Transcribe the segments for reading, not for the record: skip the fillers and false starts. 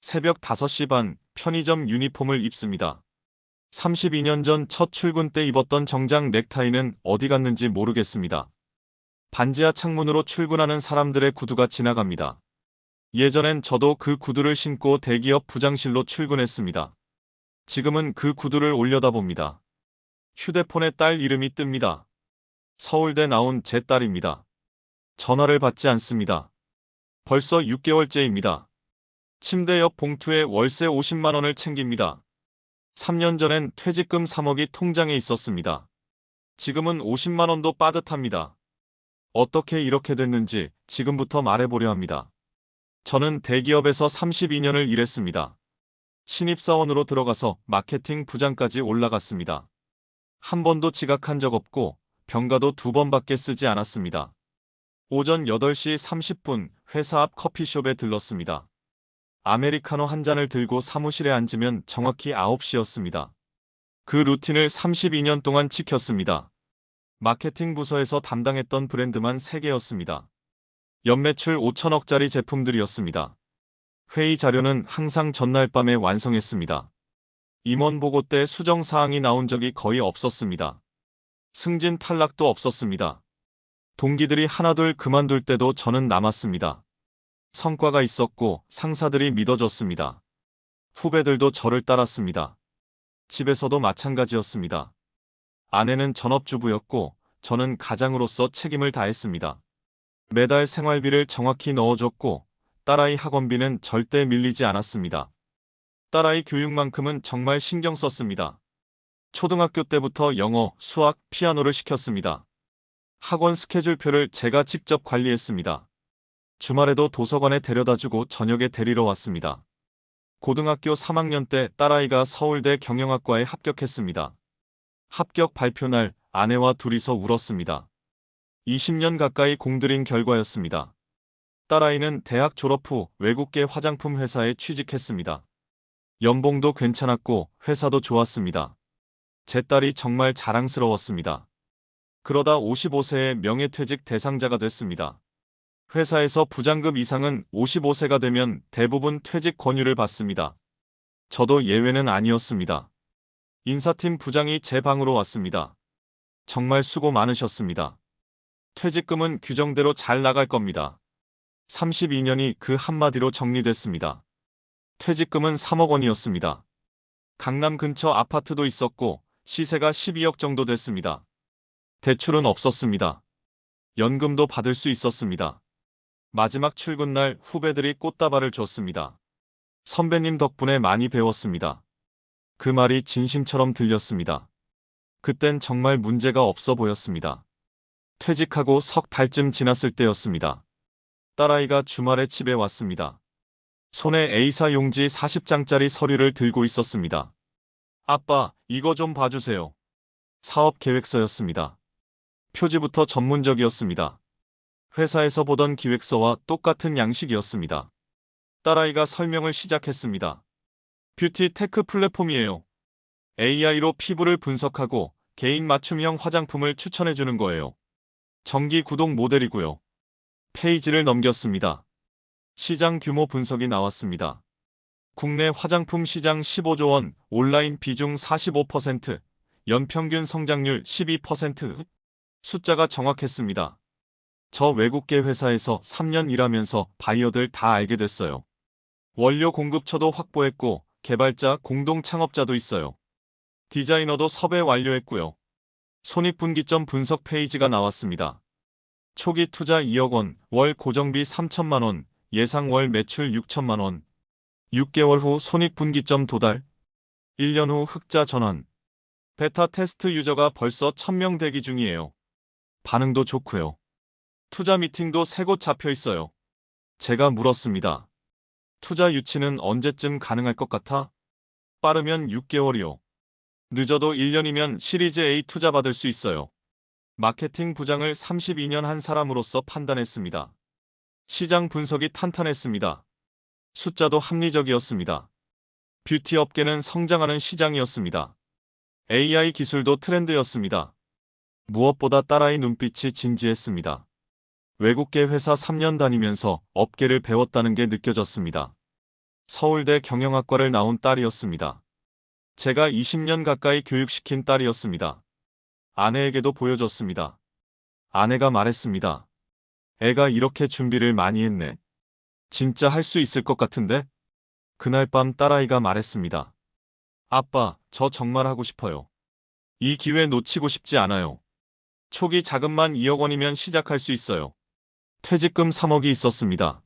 새벽 5시 반 편의점 유니폼을 입습니다. 32년 전 첫 출근 때 입었던 정장 넥타이는 어디 갔는지 모르겠습니다. 반지하 창문으로 출근하는 사람들의 구두가 지나갑니다. 예전엔 저도 그 구두를 신고 대기업 부장실로 출근했습니다. 지금은 그 구두를 올려다봅니다. 휴대폰에 딸 이름이 뜹니다. 서울대 나온 제 딸입니다. 전화를 받지 않습니다. 벌써 6개월째입니다. 침대 옆 봉투에 월세 50만 원을 챙깁니다. 3년 전엔 퇴직금 3억이 통장에 있었습니다. 지금은 50만 원도 빠듯합니다. 어떻게 이렇게 됐는지 지금부터 말해보려 합니다. 저는 대기업에서 32년을 일했습니다. 신입사원으로 들어가서 마케팅 부장까지 올라갔습니다. 한 번도 지각한 적 없고 병가도 2번밖에 쓰지 않았습니다. 오전 8시 30분 회사 앞 커피숍에 들렀습니다. 아메리카노 한 잔을 들고 사무실에 앉으면 정확히 9시였습니다. 그 루틴을 32년 동안 지켰습니다. 마케팅 부서에서 담당했던 브랜드만 3개였습니다. 연매출 5천억짜리 제품들이었습니다. 회의 자료는 항상 전날 밤에 완성했습니다. 임원 보고 때 수정 사항이 나온 적이 거의 없었습니다. 승진 탈락도 없었습니다. 동기들이 하나둘 그만둘 때도 저는 남았습니다. 성과가 있었고 상사들이 믿어줬습니다. 후배들도 저를 따랐습니다. 집에서도 마찬가지였습니다. 아내는 전업주부였고 저는 가장으로서 책임을 다했습니다. 매달 생활비를 정확히 넣어줬고 딸아이 학원비는 절대 밀리지 않았습니다. 딸아이 교육만큼은 정말 신경 썼습니다. 초등학교 때부터 영어, 수학, 피아노를 시켰습니다. 학원 스케줄표를 제가 직접 관리했습니다. 주말에도 도서관에 데려다주고 저녁에 데리러 왔습니다. 고등학교 3학년 때 딸아이가 서울대 경영학과에 합격했습니다. 합격 발표날 아내와 둘이서 울었습니다. 20년 가까이 공들인 결과였습니다. 딸아이는 대학 졸업 후 외국계 화장품 회사에 취직했습니다. 연봉도 괜찮았고 회사도 좋았습니다. 제 딸이 정말 자랑스러웠습니다. 그러다 55세에 명예퇴직 대상자가 됐습니다. 회사에서 부장급 이상은 55세가 되면 대부분 퇴직 권유를 받습니다. 저도 예외는 아니었습니다. 인사팀 부장이 제 방으로 왔습니다. 정말 수고 많으셨습니다. 퇴직금은 규정대로 잘 나갈 겁니다. 32년이 그 한마디로 정리됐습니다. 퇴직금은 3억 원이었습니다. 강남 근처 아파트도 있었고 시세가 12억 정도 됐습니다. 대출은 없었습니다. 연금도 받을 수 있었습니다. 마지막 출근 날 후배들이 꽃다발을 줬습니다. 선배님 덕분에 많이 배웠습니다. 그 말이 진심처럼 들렸습니다. 그땐 정말 문제가 없어 보였습니다. 퇴직하고 석 달쯤 지났을 때였습니다. 딸아이가 주말에 집에 왔습니다. 손에 A사 용지 40장짜리 서류를 들고 있었습니다. 아빠, 이거 좀 봐주세요. 사업 계획서였습니다. 표지부터 전문적이었습니다. 회사에서 보던 기획서와 똑같은 양식이었습니다. 딸아이가 설명을 시작했습니다. 뷰티 테크 플랫폼이에요. AI로 피부를 분석하고 개인 맞춤형 화장품을 추천해주는 거예요. 정기 구독 모델이고요. 페이지를 넘겼습니다. 시장 규모 분석이 나왔습니다. 국내 화장품 시장 15조 원, 온라인 비중 45%, 연평균 성장률 12%. 숫자가 정확했습니다. 저 외국계 회사에서 3년 일하면서 바이어들 다 알게 됐어요. 원료 공급처도 확보했고 개발자, 공동 창업자도 있어요. 디자이너도 섭외 완료했고요. 손익분기점 분석 페이지가 나왔습니다. 초기 투자 2억 원, 월 고정비 3천만 원, 예상 월 매출 6천만 원. 6개월 후 손익분기점 도달. 1년 후 흑자 전환. 베타 테스트 유저가 벌써 1000명 대기 중이에요. 반응도 좋고요. 투자 미팅도 3곳 잡혀 있어요. 제가 물었습니다. 투자 유치는 언제쯤 가능할 것 같아? 빠르면 6개월이요. 늦어도 1년이면 시리즈 A 투자 받을 수 있어요. 마케팅 부장을 32년 한 사람으로서 판단했습니다. 시장 분석이 탄탄했습니다. 숫자도 합리적이었습니다. 뷰티 업계는 성장하는 시장이었습니다. AI 기술도 트렌드였습니다. 무엇보다 딸아이 눈빛이 진지했습니다. 외국계 회사 3년 다니면서 업계를 배웠다는 게 느껴졌습니다. 서울대 경영학과를 나온 딸이었습니다. 제가 20년 가까이 교육시킨 딸이었습니다. 아내에게도 보여줬습니다. 아내가 말했습니다. 애가 이렇게 준비를 많이 했네. 진짜 할 수 있을 것 같은데? 그날 밤 딸아이가 말했습니다. 아빠, 저 정말 하고 싶어요. 이 기회 놓치고 싶지 않아요. 초기 자금만 2억 원이면 시작할 수 있어요. 퇴직금 3억이 있었습니다.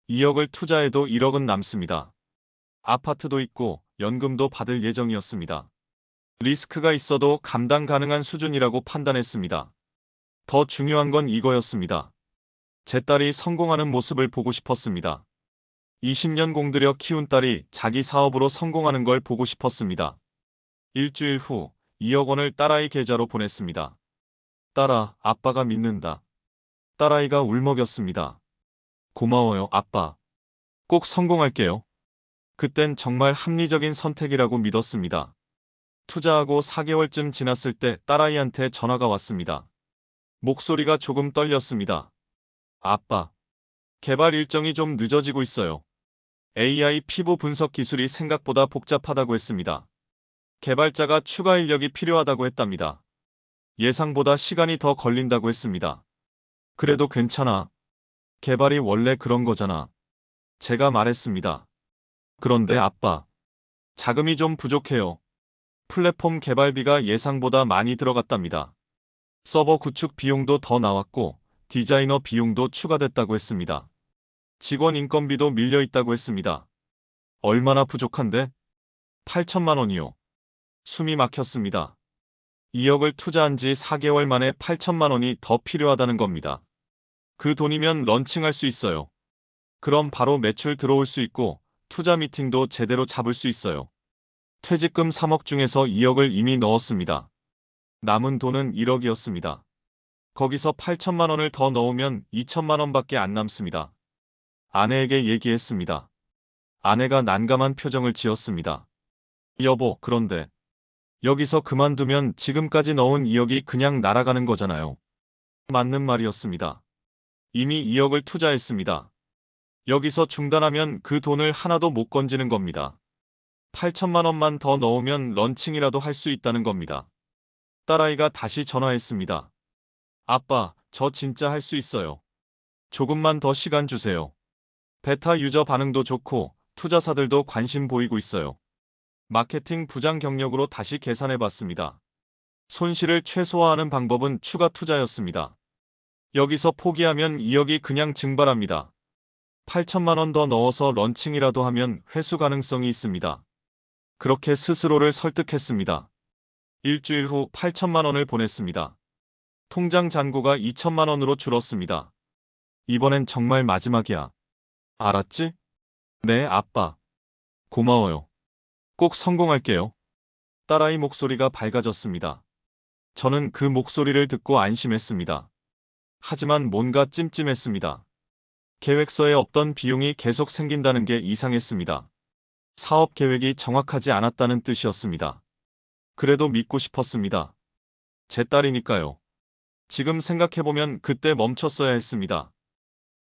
2억을 투자해도 1억은 남습니다. 아파트도 있고 연금도 받을 예정이었습니다. 리스크가 있어도 감당 가능한 수준이라고 판단했습니다. 더 중요한 건 이거였습니다. 제 딸이 성공하는 모습을 보고 싶었습니다. 20년 공들여 키운 딸이 자기 사업으로 성공하는 걸 보고 싶었습니다. 일주일 후 2억 원을 딸아이 계좌로 보냈습니다. 딸아, 아빠가 믿는다. 딸아이가 울먹였습니다. 고마워요, 아빠. 꼭 성공할게요. 그땐 정말 합리적인 선택이라고 믿었습니다. 투자하고 4개월쯤 지났을 때 딸아이한테 전화가 왔습니다. 목소리가 조금 떨렸습니다. 아빠, 개발 일정이 좀 늦어지고 있어요. AI 피부 분석 기술이 생각보다 복잡하다고 했습니다. 개발자가 추가 인력이 필요하다고 했답니다. 예상보다 시간이 더 걸린다고 했습니다. 그래도 괜찮아. 개발이 원래 그런 거잖아. 제가 말했습니다. 그런데 아빠, 자금이 좀 부족해요. 플랫폼 개발비가 예상보다 많이 들어갔답니다. 서버 구축 비용도 더 나왔고 디자이너 비용도 추가됐다고 했습니다. 직원 인건비도 밀려 있다고 했습니다. 얼마나 부족한데? 8천만 원이요. 숨이 막혔습니다. 2억을 투자한 지 4개월 만에 8천만 원이 더 필요하다는 겁니다. 그 돈이면 런칭할 수 있어요. 그럼 바로 매출 들어올 수 있고 투자 미팅도 제대로 잡을 수 있어요. 퇴직금 3억 중에서 2억을 이미 넣었습니다. 남은 돈은 1억이었습니다. 거기서 8천만 원을 더 넣으면 2천만 원밖에 안 남습니다. 아내에게 얘기했습니다. 아내가 난감한 표정을 지었습니다. 여보, 그런데 여기서 그만두면 지금까지 넣은 2억이 그냥 날아가는 거잖아요. 맞는 말이었습니다. 이미 2억을 투자했습니다. 여기서 중단하면 그 돈을 하나도 못 건지는 겁니다. 8천만 원만 더 넣으면 런칭이라도 할 수 있다는 겁니다. 딸아이가 다시 전화했습니다. 아빠, 저 진짜 할 수 있어요. 조금만 더 시간 주세요. 베타 유저 반응도 좋고 투자사들도 관심 보이고 있어요. 마케팅 부장 경력으로 다시 계산해봤습니다. 손실을 최소화하는 방법은 추가 투자였습니다. 여기서 포기하면 2억이 그냥 증발합니다. 8천만 원 더 넣어서 런칭이라도 하면 회수 가능성이 있습니다. 그렇게 스스로를 설득했습니다. 일주일 후 8천만 원을 보냈습니다. 통장 잔고가 2천만 원으로 줄었습니다. 이번엔 정말 마지막이야. 알았지? 네, 아빠. 고마워요. 꼭 성공할게요. 딸아이 목소리가 밝아졌습니다. 저는 그 목소리를 듣고 안심했습니다. 하지만 뭔가 찜찜했습니다. 계획서에 없던 비용이 계속 생긴다는 게 이상했습니다. 사업 계획이 정확하지 않았다는 뜻이었습니다. 그래도 믿고 싶었습니다. 제 딸이니까요. 지금 생각해보면 그때 멈췄어야 했습니다.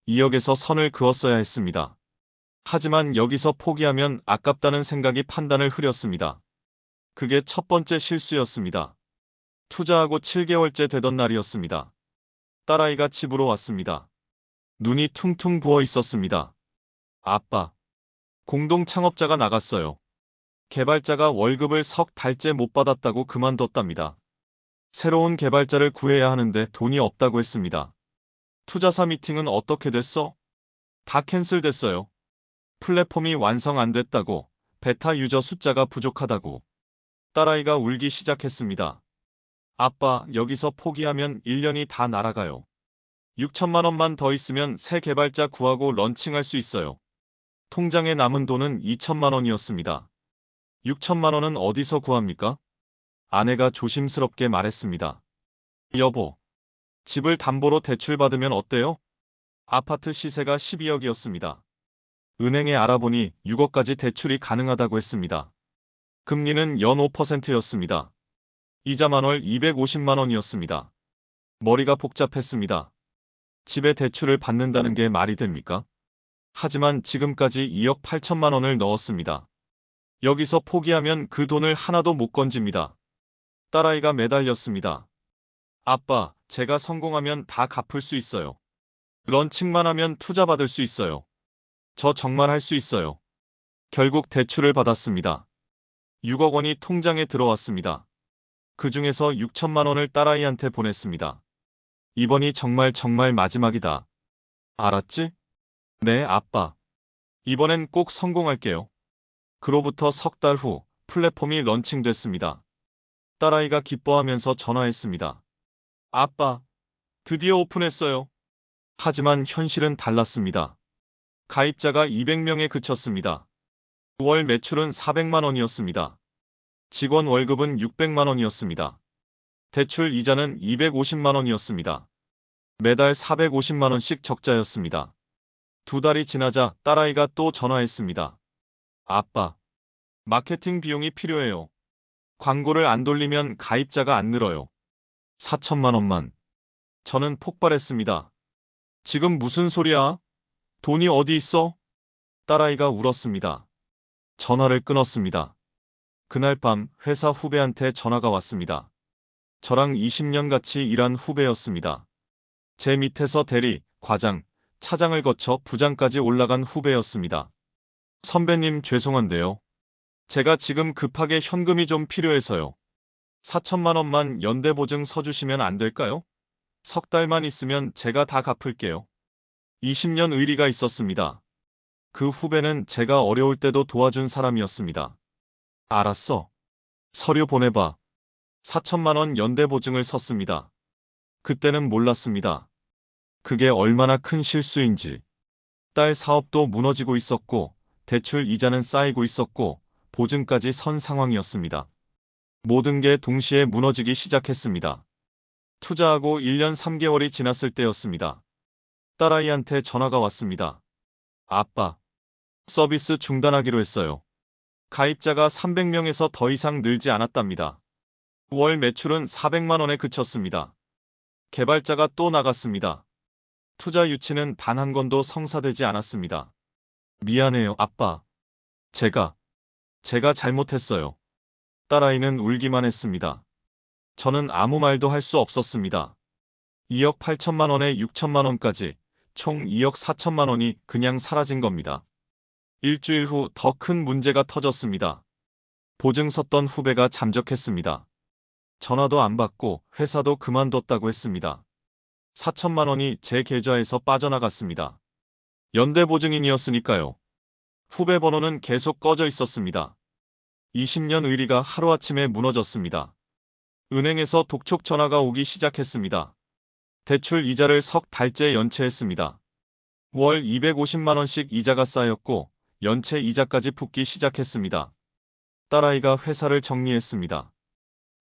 2억에서 선을 그었어야 했습니다. 하지만 여기서 포기하면 아깝다는 생각이 판단을 흐렸습니다. 그게 첫 번째 실수였습니다. 투자하고 7개월째 되던 날이었습니다. 딸아이가 집으로 왔습니다. 눈이 퉁퉁 부어 있었습니다. 아빠, 공동 창업자가 나갔어요. 개발자가 월급을 석 달째 못 받았다고 그만뒀답니다. 새로운 개발자를 구해야 하는데 돈이 없다고 했습니다. 투자사 미팅은 어떻게 됐어? 다 캔슬됐어요. 플랫폼이 완성 안 됐다고, 베타 유저 숫자가 부족하다고. 딸아이가 울기 시작했습니다. 아빠, 여기서 포기하면 1년이 다 날아가요. 6천만 원만 더 있으면 새 개발자 구하고 런칭할 수 있어요. 통장에 남은 돈은 2천만 원이었습니다. 6천만 원은 어디서 구합니까? 아내가 조심스럽게 말했습니다. 여보, 집을 담보로 대출받으면 어때요? 아파트 시세가 12억이었습니다. 은행에 알아보니 6억까지 대출이 가능하다고 했습니다. 금리는 연 5%였습니다. 이자 만월 250만 원이었습니다. 머리가 복잡했습니다. 집에 대출을 받는다는 게 말이 됩니까? 하지만 지금까지 2억 8천만 원을 넣었습니다. 여기서 포기하면 그 돈을 하나도 못 건집니다. 딸아이가 매달렸습니다. 아빠, 제가 성공하면 다 갚을 수 있어요. 런칭만 하면 투자 받을 수 있어요. 저 정말 할 수 있어요. 결국 대출을 받았습니다. 6억 원이 통장에 들어왔습니다. 그 중에서 6천만 원을 딸아이한테 보냈습니다. 이번이 정말 마지막이다. 알았지? 네, 아빠. 이번엔 꼭 성공할게요. 그로부터 석 달 후 플랫폼이 런칭됐습니다. 딸아이가 기뻐하면서 전화했습니다. 아빠, 드디어 오픈했어요. 하지만 현실은 달랐습니다. 가입자가 200명에 그쳤습니다. 월 매출은 400만 원이었습니다. 직원 월급은 600만 원이었습니다. 대출 이자는 250만 원이었습니다. 매달 450만 원씩 적자였습니다. 2달이 지나자 딸아이가 또 전화했습니다. 아빠, 마케팅 비용이 필요해요. 광고를 안 돌리면 가입자가 안 늘어요. 4천만 원만. 저는 폭발했습니다. 지금 무슨 소리야? 돈이 어디 있어? 딸아이가 울었습니다. 전화를 끊었습니다. 그날 밤 회사 후배한테 전화가 왔습니다. 저랑 20년 같이 일한 후배였습니다. 제 밑에서 대리, 과장, 차장을 거쳐 부장까지 올라간 후배였습니다. 선배님 죄송한데요. 제가 지금 급하게 현금이 좀 필요해서요. 4천만 원만 연대보증 서주시면 안 될까요? 석 달만 있으면 제가 다 갚을게요. 20년 의리가 있었습니다. 그 후배는 제가 어려울 때도 도와준 사람이었습니다. 알았어. 서류 보내봐. 4천만 원 연대보증을 섰습니다. 그때는 몰랐습니다. 그게 얼마나 큰 실수인지. 딸 사업도 무너지고 있었고, 대출 이자는 쌓이고 있었고, 보증까지 선 상황이었습니다. 모든 게 동시에 무너지기 시작했습니다. 투자하고 1년 3개월이 지났을 때였습니다. 딸아이한테 전화가 왔습니다. 아빠, 서비스 중단하기로 했어요. 가입자가 300명에서 더 이상 늘지 않았답니다. 월 매출은 400만 원에 그쳤습니다. 개발자가 또 나갔습니다. 투자 유치는 단 한 건도 성사되지 않았습니다. 미안해요, 아빠. 제가 잘못했어요. 딸아이는 울기만 했습니다. 저는 아무 말도 할 수 없었습니다. 2억 8천만 원에 6천만 원까지 총 2억 4천만 원이 그냥 사라진 겁니다. 일주일 후 더 큰 문제가 터졌습니다. 보증 섰던 후배가 잠적했습니다. 전화도 안 받고 회사도 그만뒀다고 했습니다. 4천만 원이 제 계좌에서 빠져나갔습니다. 연대보증인이었으니까요. 후배 번호는 계속 꺼져 있었습니다. 20년 의리가 하루아침에 무너졌습니다. 은행에서 독촉 전화가 오기 시작했습니다. 대출 이자를 석 달째 연체했습니다. 월 250만 원씩 이자가 쌓였고 연체 이자까지 붙기 시작했습니다. 딸아이가 회사를 정리했습니다.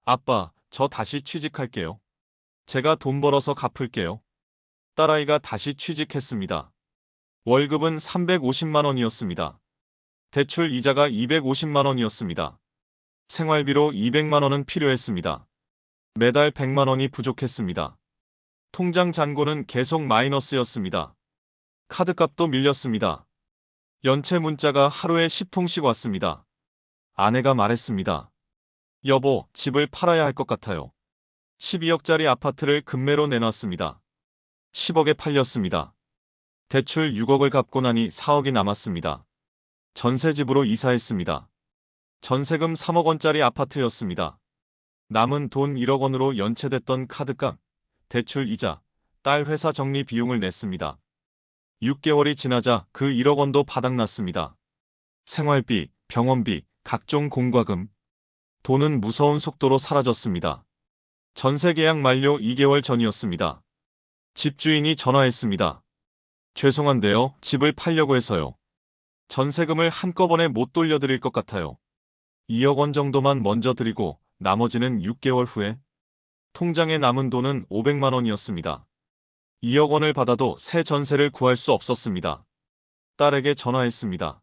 아빠, 저 다시 취직할게요. 제가 돈 벌어서 갚을게요. 딸아이가 다시 취직했습니다. 월급은 350만 원이었습니다. 대출 이자가 250만 원이었습니다. 생활비로 200만 원은 필요했습니다. 매달 100만 원이 부족했습니다. 통장 잔고는 계속 마이너스였습니다. 카드값도 밀렸습니다. 연체 문자가 하루에 10통씩 왔습니다. 아내가 말했습니다. 여보, 집을 팔아야 할 것 같아요. 12억짜리 아파트를 급매로 내놨습니다. 10억에 팔렸습니다. 대출 6억을 갚고 나니 4억이 남았습니다. 전세집으로 이사했습니다. 전세금 3억 원짜리 아파트였습니다. 남은 돈 1억 원으로 연체됐던 카드값, 대출 이자, 딸 회사 정리 비용을 냈습니다. 6개월이 지나자 그 1억 원도 바닥났습니다. 생활비, 병원비, 각종 공과금. 돈은 무서운 속도로 사라졌습니다. 전세 계약 만료 2개월 전이었습니다. 집주인이 전화했습니다. 죄송한데요, 집을 팔려고 해서요. 전세금을 한꺼번에 못 돌려드릴 것 같아요. 2억 원 정도만 먼저 드리고 나머지는 6개월 후에. 통장에 남은 돈은 500만 원이었습니다. 2억 원을 받아도 새 전세를 구할 수 없었습니다. 딸에게 전화했습니다.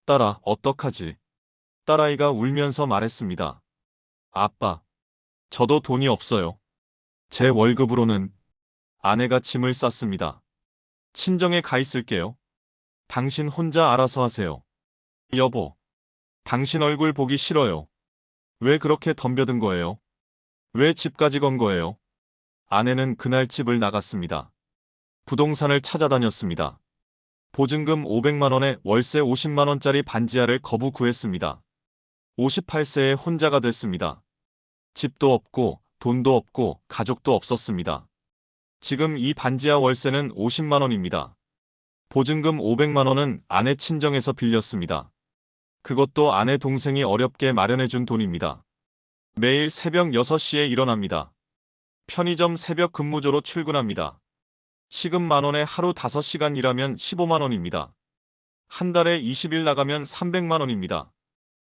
딸아, 어떡하지? 딸아이가 울면서 말했습니다. 아빠, 저도 돈이 없어요. 제 월급으로는. 아내가 짐을 쌌습니다. 친정에 가 있을게요. 당신 혼자 알아서 하세요. 여보, 당신 얼굴 보기 싫어요. 왜 그렇게 덤벼든 거예요? 왜 집까지 건 거예요? 아내는 그날 집을 나갔습니다. 부동산을 찾아다녔습니다. 보증금 500만 원에 월세 50만 원짜리 반지하를 거부 구했습니다. 58세에 혼자가 됐습니다. 집도 없고 돈도 없고 가족도 없었습니다. 지금 이 반지하 월세는 50만 원입니다. 보증금 500만 원은 아내 친정에서 빌렸습니다. 그것도 아내 동생이 어렵게 마련해준 돈입니다. 매일 새벽 6시에 일어납니다. 편의점 새벽 근무조로 출근합니다. 시급 만 원에 하루 5시간 일하면 15만 원입니다. 한 달에 20일 나가면 300만 원입니다.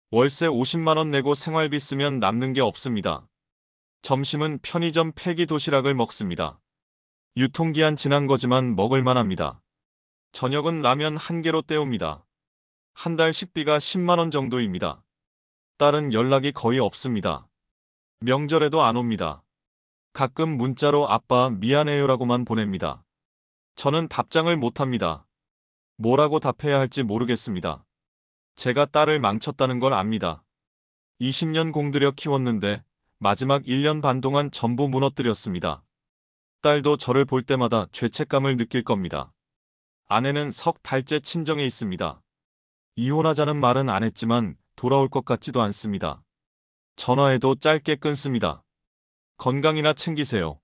월세 50만 원 내고 생활비 쓰면 남는 게 없습니다. 점심은 편의점 폐기 도시락을 먹습니다. 유통기한 지난 거지만 먹을만 합니다. 저녁은 라면 한 개로 때웁니다. 한 달 식비가 10만 원 정도입니다. 딸은 연락이 거의 없습니다. 명절에도 안 옵니다. 가끔 문자로 아빠 미안해요라고만 보냅니다. 저는 답장을 못합니다. 뭐라고 답해야 할지 모르겠습니다. 제가 딸을 망쳤다는 걸 압니다. 20년 공들여 키웠는데 마지막 1년 반 동안 전부 무너뜨렸습니다. 딸도 저를 볼 때마다 죄책감을 느낄 겁니다. 아내는 석 달째 친정에 있습니다. 이혼하자는 말은 안 했지만 돌아올 것 같지도 않습니다. 전화해도 짧게 끊습니다. 건강이나 챙기세요.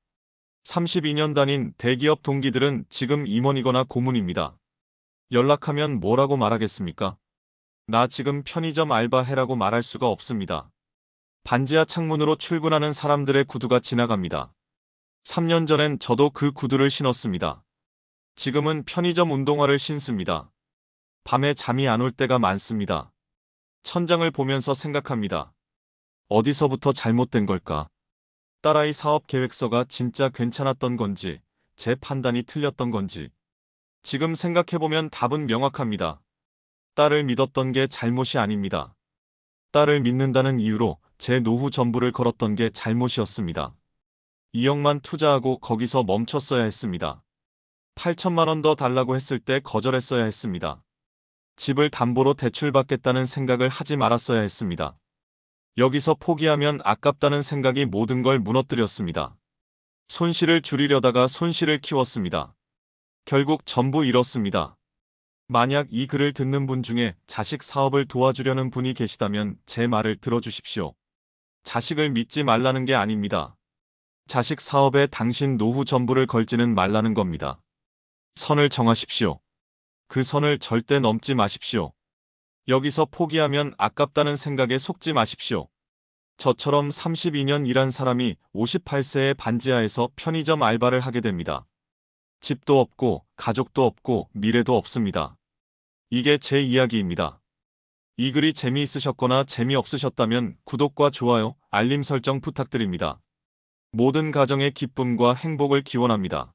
32년 다닌 대기업 동기들은 지금 임원이거나 고문입니다. 연락하면 뭐라고 말하겠습니까? 나 지금 편의점 알바해라고 말할 수가 없습니다. 반지하 창문으로 출근하는 사람들의 구두가 지나갑니다. 3년 전엔 저도 그 구두를 신었습니다. 지금은 편의점 운동화를 신습니다. 밤에 잠이 안 올 때가 많습니다. 천장을 보면서 생각합니다. 어디서부터 잘못된 걸까? 딸아이 사업 계획서가 진짜 괜찮았던 건지, 제 판단이 틀렸던 건지. 지금 생각해보면 답은 명확합니다. 딸을 믿었던 게 잘못이 아닙니다. 딸을 믿는다는 이유로 제 노후 전부를 걸었던 게 잘못이었습니다. 2억만 투자하고 거기서 멈췄어야 했습니다. 8천만 원 더 달라고 했을 때 거절했어야 했습니다. 집을 담보로 대출받겠다는 생각을 하지 말았어야 했습니다. 여기서 포기하면 아깝다는 생각이 모든 걸 무너뜨렸습니다. 손실을 줄이려다가 손실을 키웠습니다. 결국 전부 잃었습니다. 만약 이 글을 듣는 분 중에 자식 사업을 도와주려는 분이 계시다면 제 말을 들어주십시오. 자식을 믿지 말라는 게 아닙니다. 자식 사업에 당신 노후 전부를 걸지는 말라는 겁니다. 선을 정하십시오. 그 선을 절대 넘지 마십시오. 여기서 포기하면 아깝다는 생각에 속지 마십시오. 저처럼 32년 일한 사람이 58세의 반지하에서 편의점 알바를 하게 됩니다. 집도 없고 가족도 없고 미래도 없습니다. 이게 제 이야기입니다. 이 글이 재미있으셨거나 재미없으셨다면 구독과 좋아요, 알림 설정 부탁드립니다. 모든 가정의 기쁨과 행복을 기원합니다.